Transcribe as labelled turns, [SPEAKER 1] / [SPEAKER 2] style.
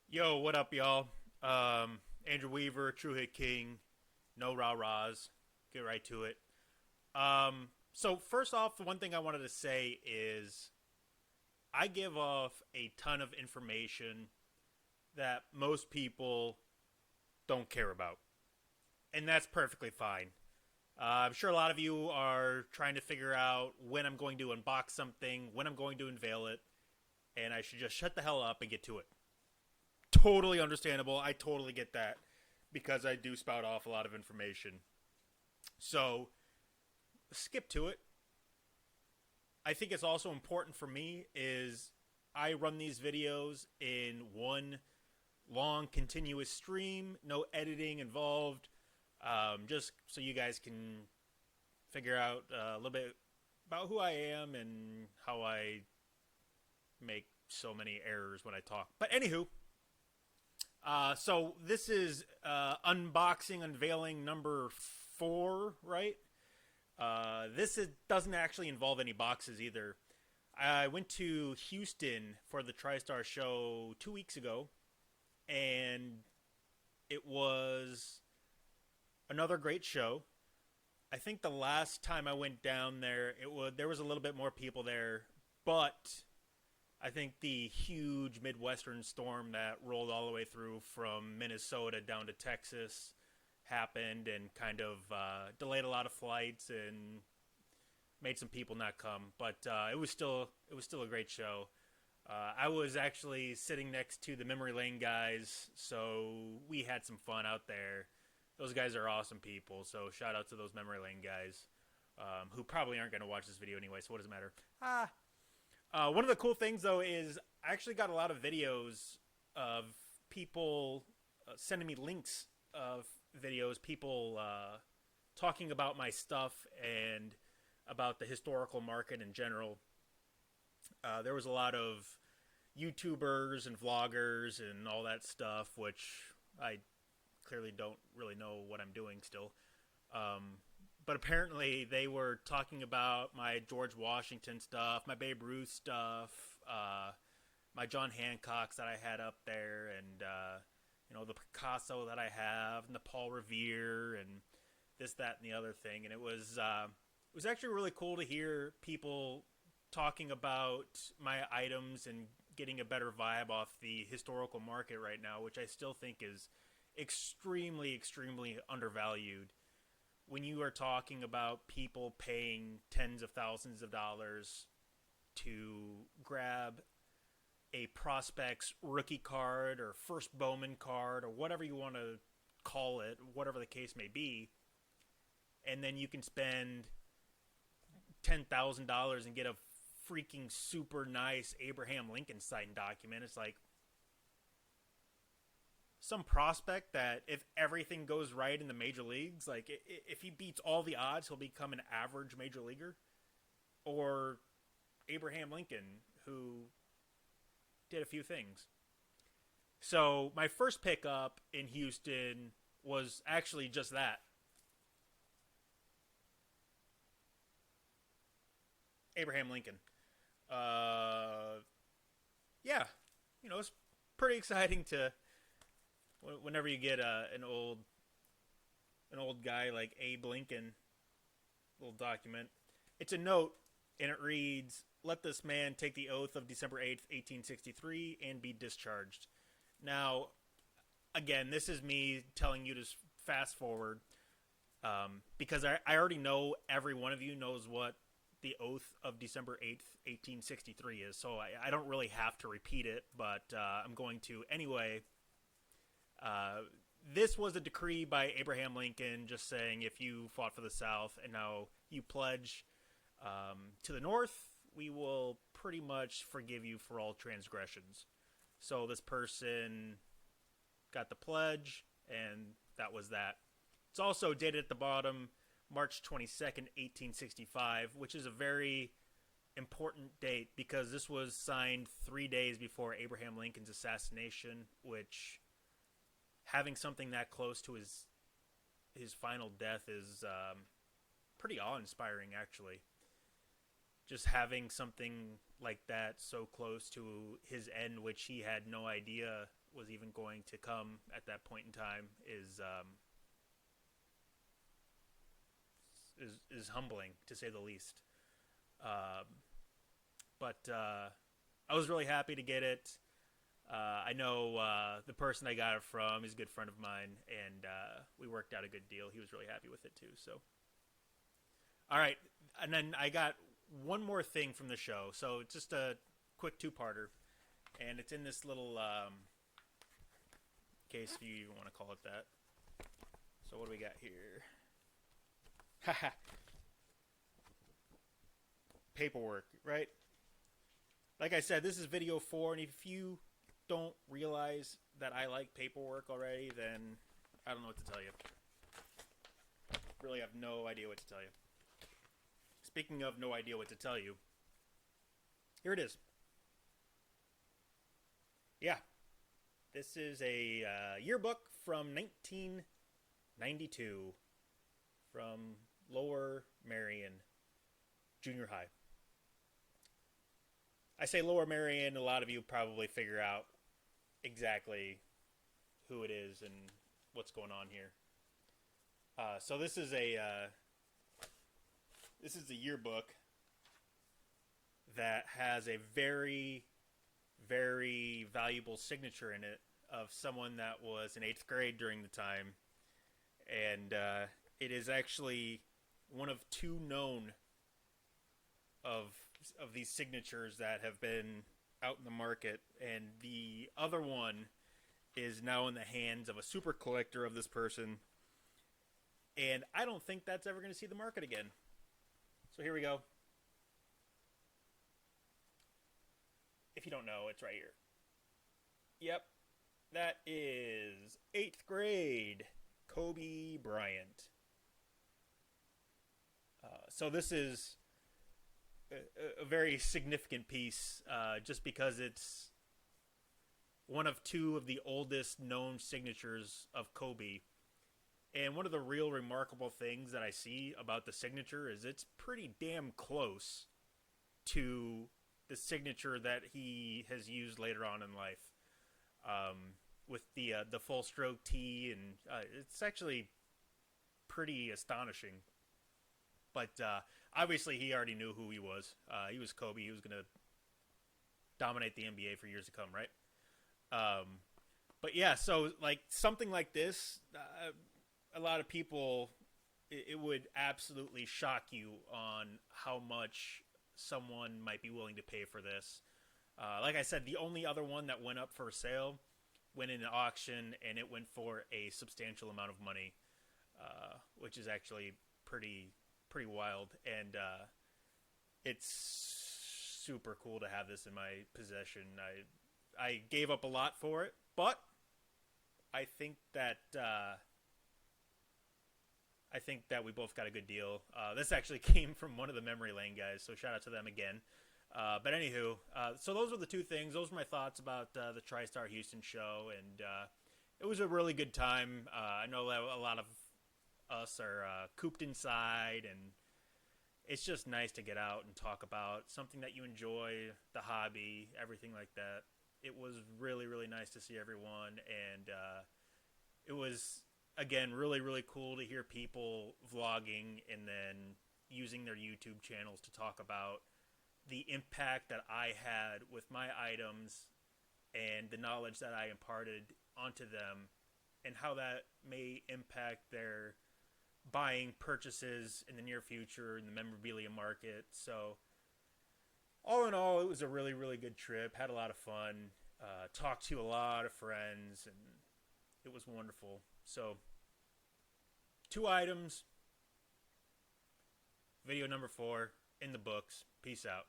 [SPEAKER 1] Yo, what up, y'all? Andrew Weaver, True Hit King, no rah rahs. Get right to it. So first off, the one thing I wanted to say is I give off a ton of information that most people don't care about, and that's perfectly fine. I'm sure a lot of you are trying to figure out when I'm going to unbox something, when I'm going to unveil it, and I should just shut the hell up and get to it. Totally understandable. I totally get that because I do spout off a lot of information. So, skip to it. I think it's also important for me is I run these videos in one long continuous stream, no editing involved, just so you guys can figure out a little bit about who I am and how I make so many errors when I talk. But anywho, so this is unboxing, unveiling number 4, right? Doesn't actually involve any boxes either. I went to Houston for the Tristar show 2 weeks ago, and it was another great show. I think the last time I went down there, there was a little bit more people there, but I think the huge Midwestern storm that rolled all the way through from Minnesota down to Texas happened and kind of delayed a lot of flights and made some people not come. But it was still a great show. I was actually sitting next to the Memory Lane guys, so we had some fun out there. Those guys are awesome people, so shout out to those Memory Lane guys, who probably aren't going to watch this video anyway, so what does it matter? One of the cool things, though, is I actually got a lot of videos of people sending me links of videos, people talking about my stuff and about the historical market in general. There was a lot of YouTubers and vloggers and all that stuff, which I clearly don't really know what I'm doing still. But apparently they were talking about my George Washington stuff, my Babe Ruth stuff, my John Hancocks that I had up there, and the Picasso that I have, and the Paul Revere, and this, that, and the other thing. And it was actually really cool to hear people talking about my items and getting a better vibe off the historical market right now, which I still think is extremely, extremely undervalued. When you are talking about people paying tens of thousands of dollars to grab a prospect's rookie card or first Bowman card or whatever you want to call it, whatever the case may be, and then you can spend $10,000 and get a freaking super nice Abraham Lincoln signed document. It's like some prospect that if everything goes right in the major leagues, like if he beats all the odds, he'll become an average major leaguer. Or Abraham Lincoln, who did a few things. So my first pickup in Houston was actually just that. Abraham Lincoln. Uh, yeah, it's pretty exciting to whenever you get an old guy like Abe Lincoln little document. It's a note, and it reads, "Let this man take the oath of December 8th, 1863, and be discharged." Now, again, this is me telling you to fast forward, because I already know every one of you knows what the oath of December 8th, 1863 is, so I don't really have to repeat it, but I'm going to anyway. Uh, this was a decree by Abraham Lincoln just saying if you fought for the South and now you pledge to the North, we will pretty much forgive you for all transgressions. So this person got the pledge, and that was that. It's also dated at the bottom March 22nd, 1865, which is a very important date because this was signed 3 days before Abraham Lincoln's assassination, which having something that close to his final death is pretty awe inspiring, actually. just having something like that so close to his end, which he had no idea was even going to come at that point in time, is humbling to say the least. Um, but I was really happy to get it. I know the person I got it from is a good friend of mine, and we worked out a good deal. He was really happy with it too. So, all right, and then I got one more thing from the show. So it's just a quick two-parter, and it's in this little case, if you even want to call it that. So what do we got here? Haha. Paperwork, right? Like I said, this is video 4, and if you don't realize that I like paperwork already, then I don't know what to tell you. Really have no idea what to tell you. Speaking of no idea what to tell you, here it is. Yeah, this is a yearbook from 1992 from Lower Merion Junior High. I say Lower Merion, a lot of you probably figure out exactly who it is and what's going on here. So this is a yearbook that has a very, very valuable signature in it of someone that was in 8th grade during the time, and it is actually one of 2 known of these signatures that have been out in the market, and the other one is now in the hands of a super collector of this person, and I don't think that's ever going to see the market again. So here we go. If you don't know, it's right here. Yep, that is 8th grade Kobe Bryant. So this is a very significant piece, just because it's one of 2 of the oldest known signatures of Kobe. And one of the real remarkable things that I see about the signature is it's pretty damn close to the signature that he has used later on in life, with the full stroke T, and it's actually pretty astonishing. But obviously, he already knew who he was. He was Kobe. He was going to dominate the NBA for years to come, right? But yeah, so like something like this, a lot of people, it would absolutely shock you on how much someone might be willing to pay for this. Like I said, the only other one that went up for sale went in an auction, and it went for a substantial amount of money, which is actually pretty wild, and it's super cool to have this in my possession. I gave up a lot for it, but I think that we both got a good deal. This actually came from one of the Memory Lane guys, so shout out to them again. But anywho, so those were the 2 things. Those were my thoughts about the TriStar Houston show, and it was a really good time. I know that a lot of us are cooped inside, and it's just nice to get out and talk about something that you enjoy, the hobby, everything like that. It was really, really nice to see everyone, and it was, again, really, really cool to hear people vlogging and then using their YouTube channels to talk about the impact that I had with my items and the knowledge that I imparted onto them, and how that may impact their buying purchases in the near future in the memorabilia market. So all in all, it was a really, really good trip. Had a lot of fun. Talked to a lot of friends, and it was wonderful. So 2 items. Video number 4 in the books. Peace out.